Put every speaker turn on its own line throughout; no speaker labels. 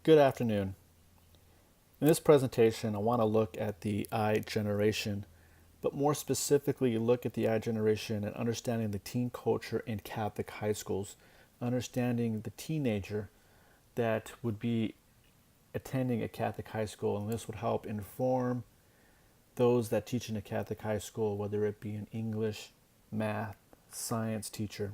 Good afternoon. In this presentation, I want to look at the I generation, but more specifically, look at the I generation and understanding the teen culture in Catholic high schools, understanding the teenager that would be attending a Catholic high school, and this would help inform those that teach in a Catholic high school, whether it be an English, math, science teacher.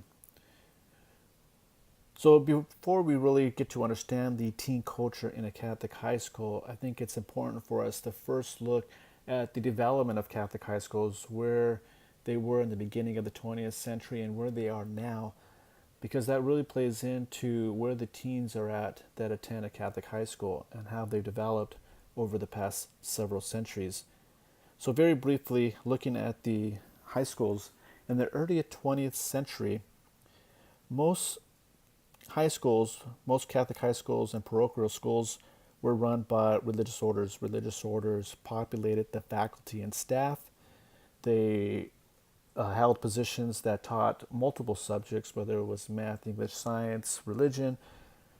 So before we really get to understand the teen culture in a Catholic high school, I think it's important for us to first look at the development of Catholic high schools, where they were in the beginning of the 20th century and where they are now, because that really plays into where the teens are at that attend a Catholic high school and how they've developed over the past several centuries. So very briefly, looking at the high schools, in the early 20th century, most most Catholic high schools and parochial schools were run by religious orders. Religious orders populated the faculty and staff. They held positions that taught multiple subjects, whether it was math, English, science, religion.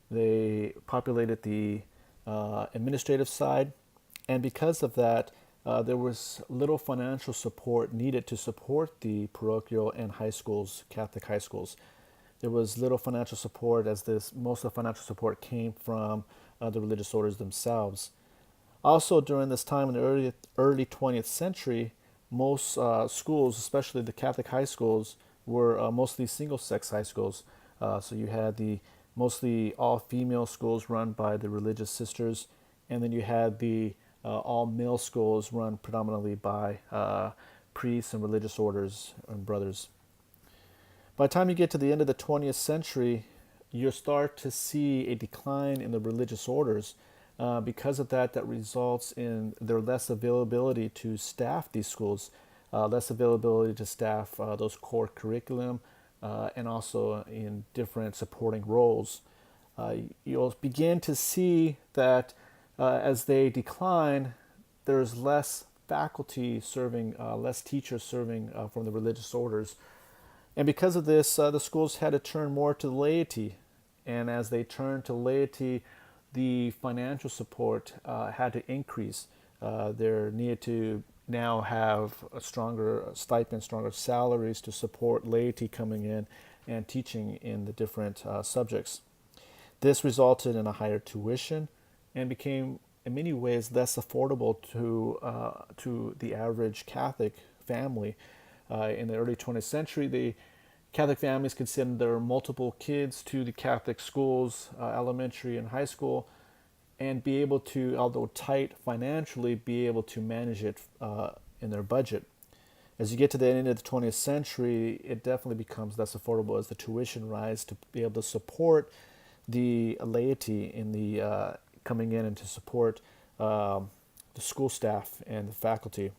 They populated the administrative side. And because of that, there was little financial support needed to support the parochial and high schools, Catholic high schools. There was little financial support, as most of the financial support came from the religious orders themselves. Also, during this time in the early 20th century, most schools, especially the Catholic high schools, were mostly single-sex high schools. So you had the mostly all-female schools run by the religious sisters, and then you had the all-male schools run predominantly by priests and religious orders and brothers. By the time you get to the end of the 20th century, you start to see a decline in the religious orders. Because of that, that results in their less availability to staff these schools, less availability to staff those core curriculum, and also in different supporting roles. You'll begin to see that as they decline, there's less faculty serving, less teachers serving from the religious orders. And because of this, the schools had to turn more to laity. And as they turned to laity, the financial support had to increase. There needed to now have a stronger stipend, stronger salaries to support laity coming in and teaching in the different subjects. This resulted in a higher tuition and became, in many ways, less affordable to the average Catholic family. In the early 20th century, the Catholic families could send their multiple kids to the Catholic schools, elementary and high school, and be able to, although tight financially, be able to manage it in their budget. As you get to the end of the 20th century, it definitely becomes less affordable as the tuition rises to be able to support the laity in the coming in and to support the school staff and the faculty.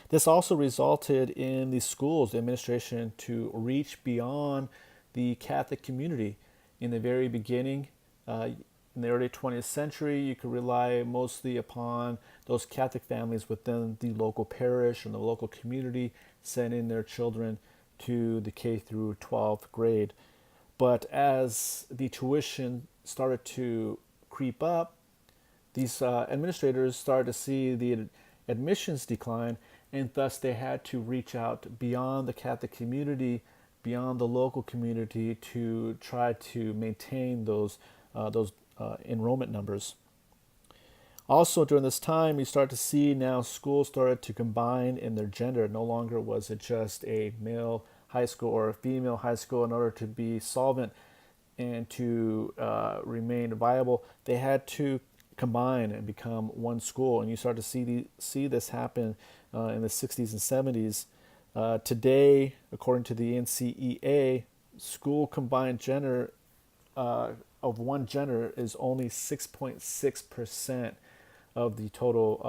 This also resulted in the schools, the administration, to reach beyond the Catholic community. In the very beginning, in the early 20th century, you could rely mostly upon those Catholic families within the local parish and the local community sending their children to the K through 12th grade. But as the tuition started to creep up, these administrators started to see the admissions decline, and thus they had to reach out beyond the Catholic community, beyond the local community, to try to maintain those enrollment numbers. Also, during this time, you start to see now schools started to combine in their gender. No longer was it just a male high school or a female high school. In order to be solvent and to remain viable, they had to combine and become one school. And you start to see this happen in the 60s and 70s. Today, according to the NCEA, school combined gender of one gender is only 6.6% of the total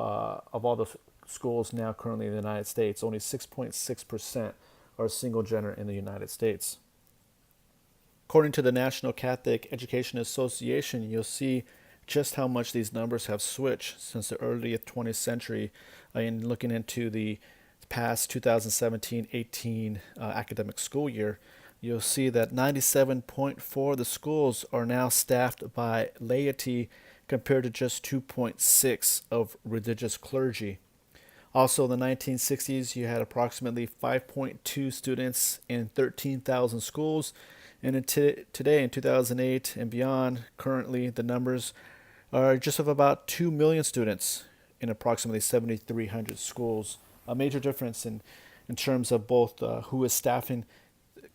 of all the schools now currently in the United States. Only 6.6% are single gender in the United States. According to the National Catholic Education Association, you'll see just how much these numbers have switched since the early 20th century in looking into the past 2017-18 academic school year. you'll see that 97.4 of the schools are now staffed by laity compared to just 2.6 of religious clergy. Also, in the 1960s, you had approximately 5.2 students in 13,000 schools. And today, in 2008 and beyond, currently the numbers are just of about 2 million students in approximately 7,300 schools. A major difference in terms of both who is staffing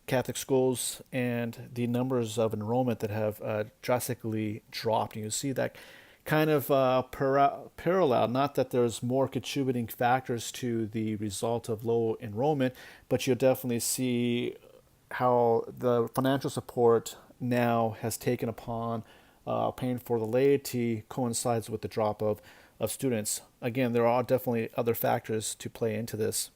Catholic schools and the numbers of enrollment that have drastically dropped. You see that kind of parallel, not that there's more contributing factors to the result of low enrollment, but you'll definitely see how the financial support now has taken upon paying for the laity coincides with the drop of students. Again, there are definitely other factors to play into this.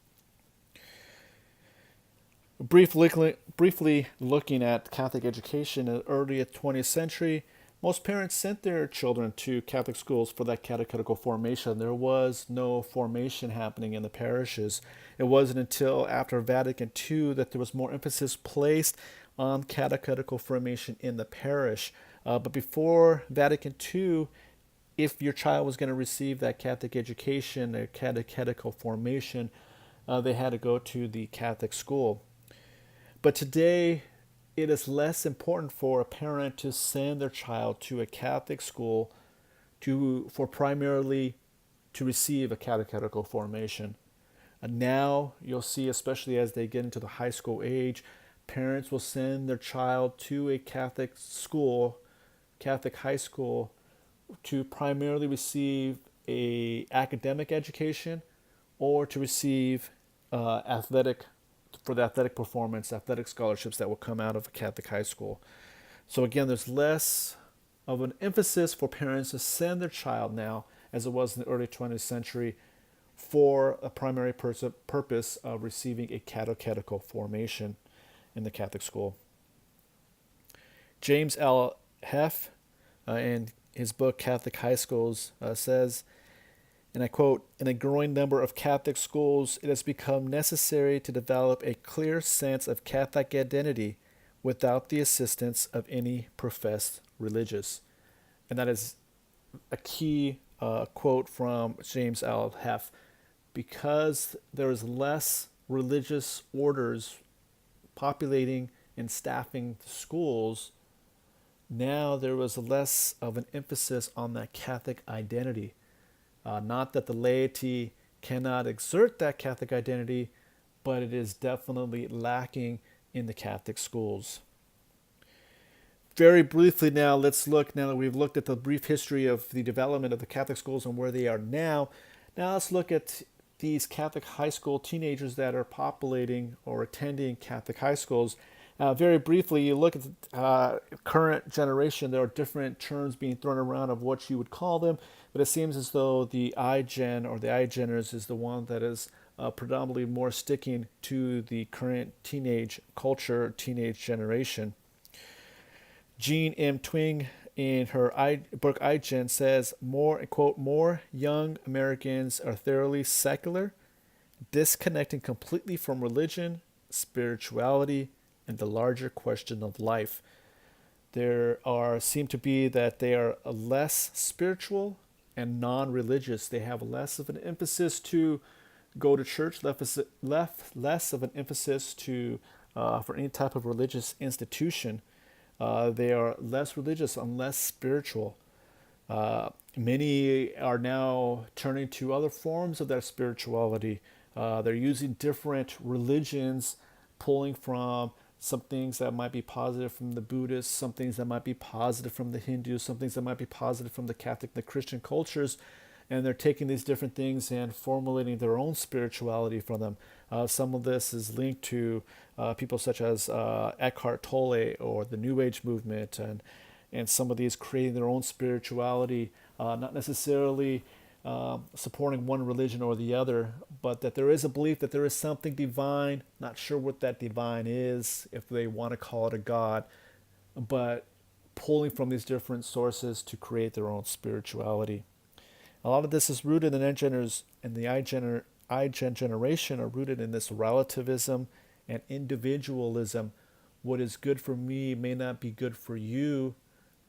Briefly looking at Catholic education in the early 20th century, most parents sent their children to Catholic schools for that catechetical formation. There was no formation happening in the parishes. It wasn't until after Vatican II that there was more emphasis placed on catechetical formation in the parish. But before Vatican II, if your child was going to receive that Catholic education, or catechetical formation, they had to go to the Catholic school. But today, it is less important for a parent to send their child to a Catholic school for primarily to receive a catechetical formation. And now you'll see, especially as they get into the high school age, parents will send their child to a Catholic school, Catholic high school, to primarily receive a academic education or to receive athletic for the athletic performance, athletic scholarships that will come out of a Catholic high school. So again, there's less of an emphasis for parents to send their child now, as it was in the early 20th century, for a primary purpose of receiving a catechetical formation in the Catholic school. James L. Heff, in his book Catholic High Schools, says, and I quote, "In a growing number of Catholic schools, it has become necessary to develop a clear sense of Catholic identity without the assistance of any professed religious." And that is a key quote from James L. Heff. Because there is less religious orders populating and staffing the schools, now there was less of an emphasis on that Catholic identity. Not that the laity cannot exert that Catholic identity, but it is definitely lacking in the Catholic schools. Very briefly now, let's look, now that we've looked at the brief history of the development of the Catholic schools and where they are now, now let's look at these Catholic high school teenagers that are populating or attending Catholic high schools. Very briefly, you look at the current generation, there are different terms being thrown around of what you would call them, but it seems as though the iGen or the iGeners is the one that is predominantly more sticking to the current teenage culture, teenage generation. Jean M. Twing, in her book iGen, says, more young Americans are thoroughly secular, disconnecting completely from religion, spirituality, and the larger question of life. Seem to be that they are less spiritual and non-religious. They have less of an emphasis to go to church, less of an emphasis to for any type of religious institution. They are less religious and less spiritual. Many are now turning to other forms of that spirituality. They're using different religions, pulling from some things that might be positive from the Buddhists, some things that might be positive from the Hindus, some things that might be positive from the Catholic, the Christian cultures, and they're taking these different things and formulating their own spirituality from them. Some of this is linked to people such as Eckhart Tolle or the New Age movement, and some of these creating their own spirituality, not necessarily supporting one religion or the other, but that there is a belief that there is something divine. Not sure what that divine is, if they want to call it a god, but pulling from these different sources to create their own spirituality. A lot of this is rooted in iGeners, and the iGen generation are rooted in this relativism and individualism what is good for me may not be good for you,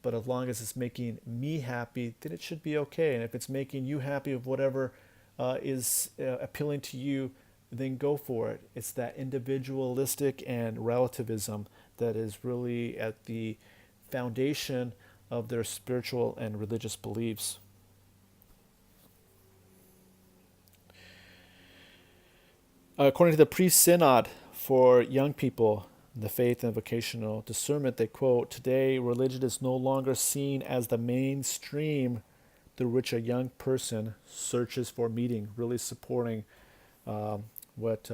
but as long as it's making me happy, then it should be okay. And if it's making you happy of whatever is appealing to you, then go for it. It's that individualistic and relativism that is really at the foundation of their spiritual and religious beliefs. According to the pre-synod for young people, the faith and vocational discernment, they quote, "Today, religion is no longer seen as the mainstream through which a young person searches for meaning," really supporting um, what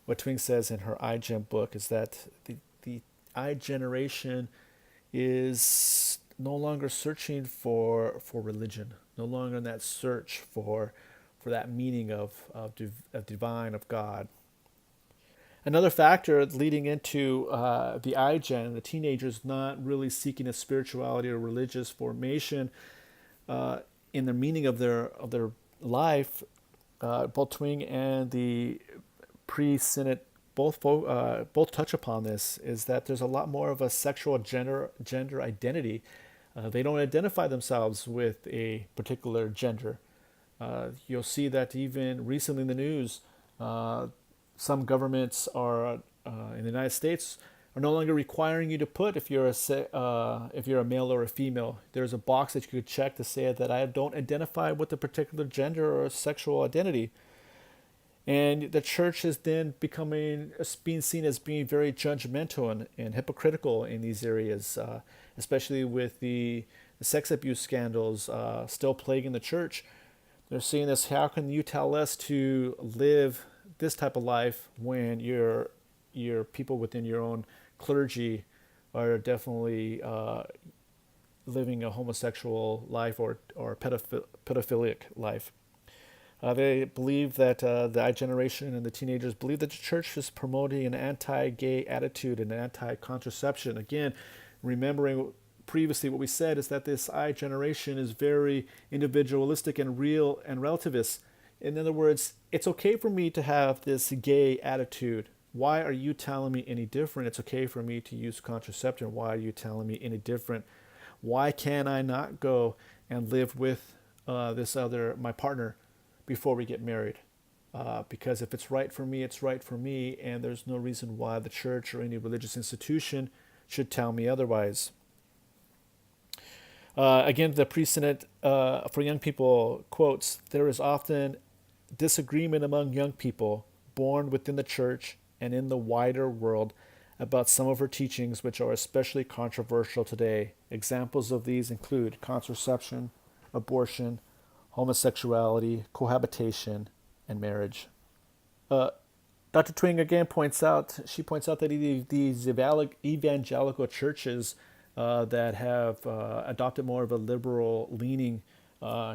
Twing says in her iGen book, is that the iGeneration is no longer searching for religion, no longer in that search for that meaning of divine, of God. Another factor leading into the iGen, the teenagers not really seeking a spirituality or religious formation in the meaning of their life, both Twing and the pre-Synod both touch upon this, is that there's a lot more of a sexual gender identity. They don't identify themselves with a particular gender. You'll see that even recently in the news, some governments are in the United States are no longer requiring you to put if you're a male or a female. There's a box that you could check to say that I don't identify with a particular gender or sexual identity. And the church is then being seen as being very judgmental and hypocritical in these areas, especially with the sex abuse scandals still plaguing the church. They're seeing this: how can you tell us to live this type of life when your people within your own clergy are definitely living a homosexual life or pedophilic life? They believe that the iGeneration and the teenagers believe that the church is promoting an anti-gay attitude and anti-contraception. Again, remembering previously what we said is that this iGeneration is very individualistic and real and relativist. In other words, it's okay for me to have this gay attitude. Why are you telling me any different? It's okay for me to use contraception. Why are you telling me any different? Why can I not go and live with my partner before we get married? Because if it's right for me, it's right for me, and there's no reason why the church or any religious institution should tell me otherwise. Again, the pre-Synod for young people quotes, "There is often disagreement among young people born within the church and in the wider world about some of her teachings, which are especially controversial today. Examples of these include contraception, abortion, homosexuality, cohabitation, and marriage." Dr. Twing again points out that these evangelical churches that have adopted more of a liberal leaning,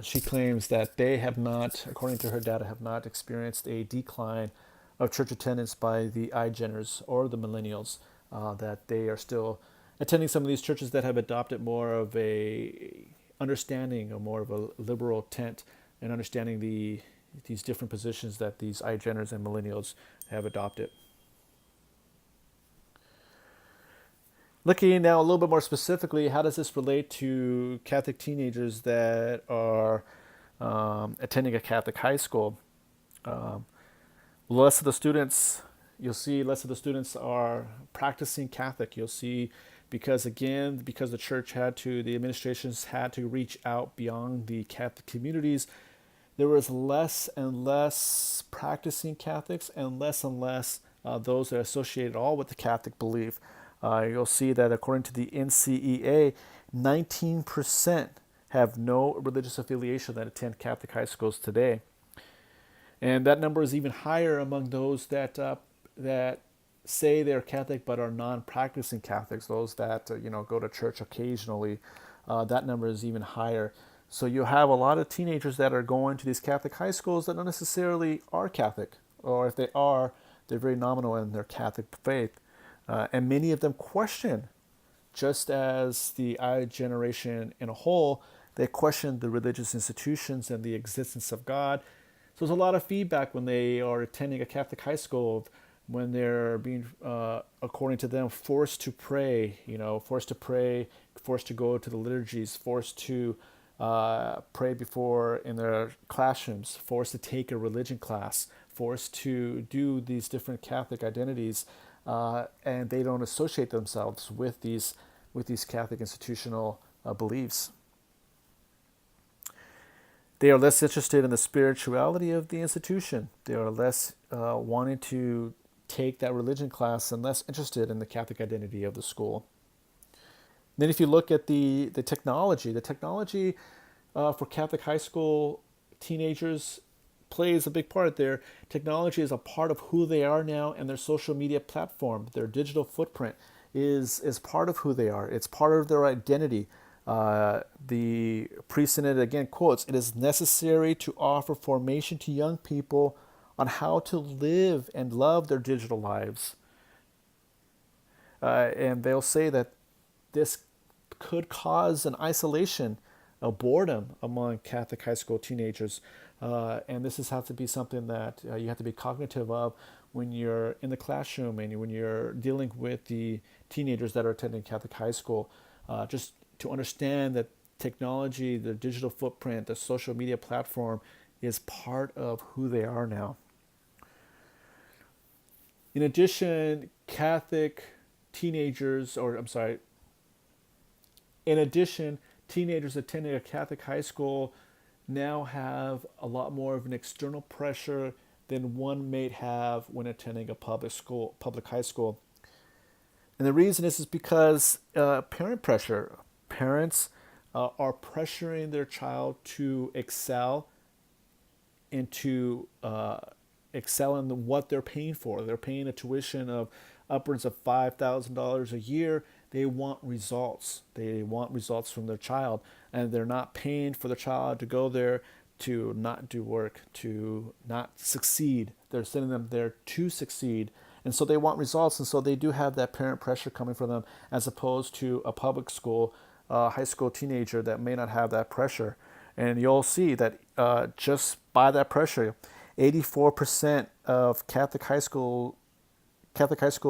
she claims that they have not, according to her data, have not experienced a decline of church attendance by the iGeners or the millennials, that they are still attending some of these churches that have adopted more of a understanding or more of a liberal tent and understanding these different positions that these iGeners and millennials have adopted. Looking now a little bit more specifically, how does this relate to Catholic teenagers that are attending a Catholic high school? Less of the students, you'll see less of the students are practicing Catholic. You'll see because the church the administrations had to reach out beyond the Catholic communities, there was less and less practicing Catholics and less those that are associated all with the Catholic belief. You'll see that according to the NCEA, 19% have no religious affiliation that attend Catholic high schools today. And that number is even higher among those that say they're Catholic but are non-practicing Catholics, those that go to church occasionally. That number is even higher. So you have a lot of teenagers that are going to these Catholic high schools that not necessarily are Catholic, or if they are, they're very nominal in their Catholic faith. And many of them question, just as the iGeneration in a whole, they question the religious institutions and the existence of God. So there's a lot of feedback when they are attending a Catholic high school of when they're being, according to them, forced to pray, forced to pray, forced to go to the liturgies, forced to pray before in their classrooms, forced to take a religion class, forced to do these different Catholic identities, and they don't associate themselves with these Catholic institutional beliefs. They are less interested in the spirituality of the institution. They are less wanting to take that religion class and less interested in the Catholic identity of the school. Then, if you look at the technology for Catholic high school teenagers plays a big part there. Technology is a part of who they are now, and their social media platform, their digital footprint, is part of who they are. It's part of their identity. The pre-synod again quotes, "It is necessary to offer formation to young people on how to live and love their digital lives." And they'll say that this could cause an isolation, a boredom among Catholic high school teenagers. And this has to be something that you have to be cognitive of when you're in the classroom and when you're dealing with the teenagers that are attending Catholic high school. Just to understand that technology, the digital footprint, the social media platform is part of who they are now. In addition, teenagers attending a Catholic high school now have a lot more of an external pressure than one may have when attending a public high school. And the reason is because parent pressure. Parents are pressuring their child to excel and to excel in what they're paying for. They're paying a tuition of upwards of $5,000 a year. They want results. They want results from their child, and they're not paying for the child to go there to not do work, to not succeed. They're sending them there to succeed. And so they want results, and so they do have that parent pressure coming from them, as opposed to a public school, high school teenager that may not have that pressure. And you'll see that just by that pressure, 84% of Catholic high school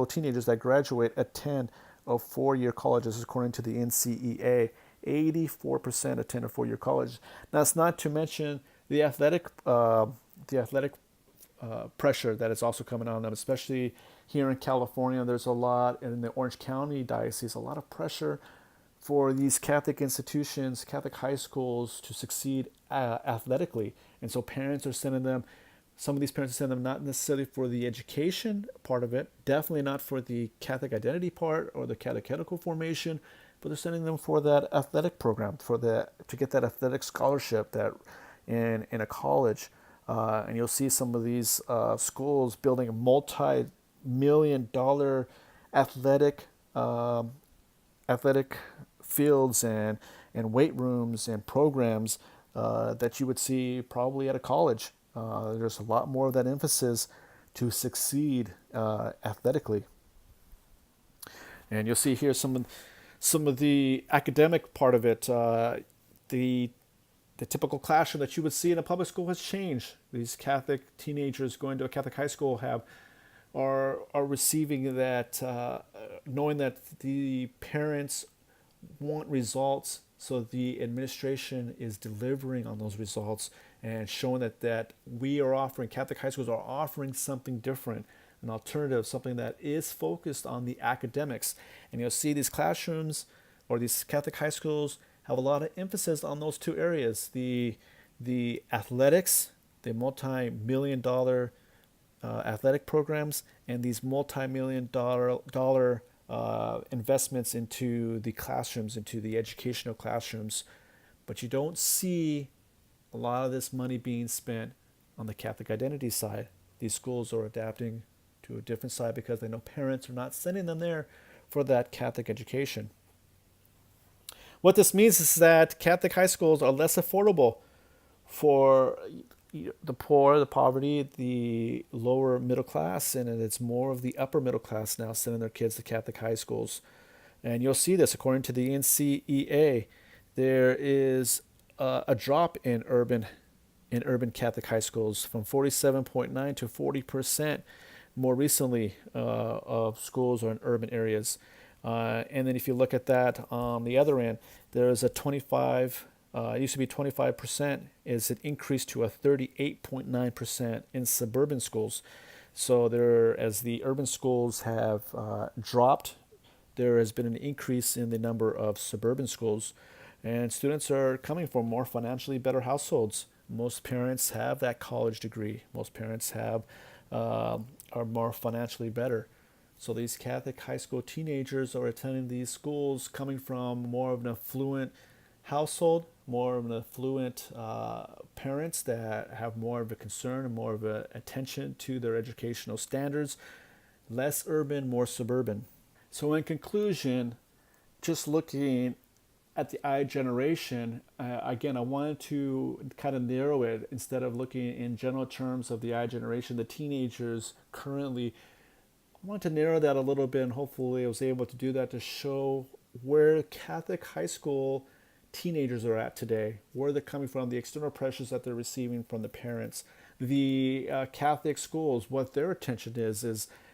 teenagers that graduate attend a four-year colleges, according to the NCEA. 84% attend a four-year college. Now, it's not to mention the athletic pressure that is also coming on them, especially here in California. There's a lot, and in the Orange County Diocese, a lot of pressure for these Catholic institutions, Catholic high schools to succeed athletically. And so some of these parents are sending them not necessarily for the education part of it, definitely not for the Catholic identity part or the catechetical formation, but they're sending them for that athletic program, to get that athletic scholarship that in a college. And you'll see some of these schools building multi-million-dollar athletic fields and weight rooms and programs that you would see probably at a college. There's a lot more of that emphasis to succeed athletically. And you'll see here some of the academic part of it. The typical classroom that you would see in a public school has changed. These Catholic teenagers going to a Catholic high school are receiving that, knowing that the parents want results, so the administration is delivering on those results and showing that Catholic high schools are offering something different, an alternative, something that is focused on the academics. And you'll see these classrooms or these Catholic high schools have a lot of emphasis on those two areas: the athletics, the multi-million-dollar athletic programs, and these multi-million-dollar investments into the classrooms, into the educational classrooms. But you don't see a lot of this money being spent on the Catholic identity side. These schools are adapting to a different side because they know parents are not sending them there for that Catholic education. What this means is that Catholic high schools are less affordable for the poor, the poverty, the lower middle class, and it's more of the upper middle class now sending their kids to Catholic high schools. And you'll see this according to the NCEA. There is a drop in urban Catholic high schools from 47.9 to 40%. more recently of schools are in urban areas. And then if you look at that on the other end, there's a 25, it used to be 25%, is an increase to a 38.9% in suburban schools. So there, as the urban schools have dropped, there has been an increase in the number of suburban schools, and students are coming from more financially better households. Most parents have that college degree. Most parents have are more financially better. So these Catholic high school teenagers are attending these schools coming from more of an affluent household, more of an affluent parents that have more of a concern and more of a attention to their educational standards, less urban, more suburban. So in conclusion, just looking at the iGeneration, again, I wanted to kind of narrow it instead of looking in general terms of the iGeneration, the teenagers currently. I wanted to narrow that a little bit, and hopefully I was able to do that to show where Catholic high school teenagers are at today, where they're coming from, the external pressures that they're receiving from the parents, the Catholic schools, what their attention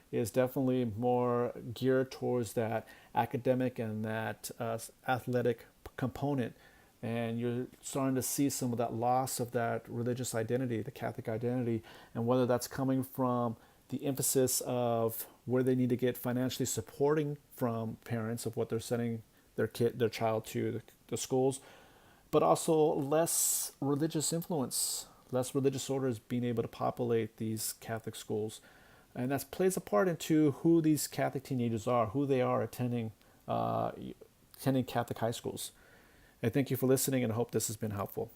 is definitely more geared towards that academic and that athletic component. And you're starting to see some of that loss of that religious identity, the Catholic identity, and whether that's coming from the emphasis of where they need to get financially supporting from parents of what they're sending their child to the schools, but also less religious influence, less religious orders being able to populate these Catholic schools. And that plays a part into who these Catholic teenagers are, who they are attending Catholic high schools. And thank you for listening, and I hope this has been helpful.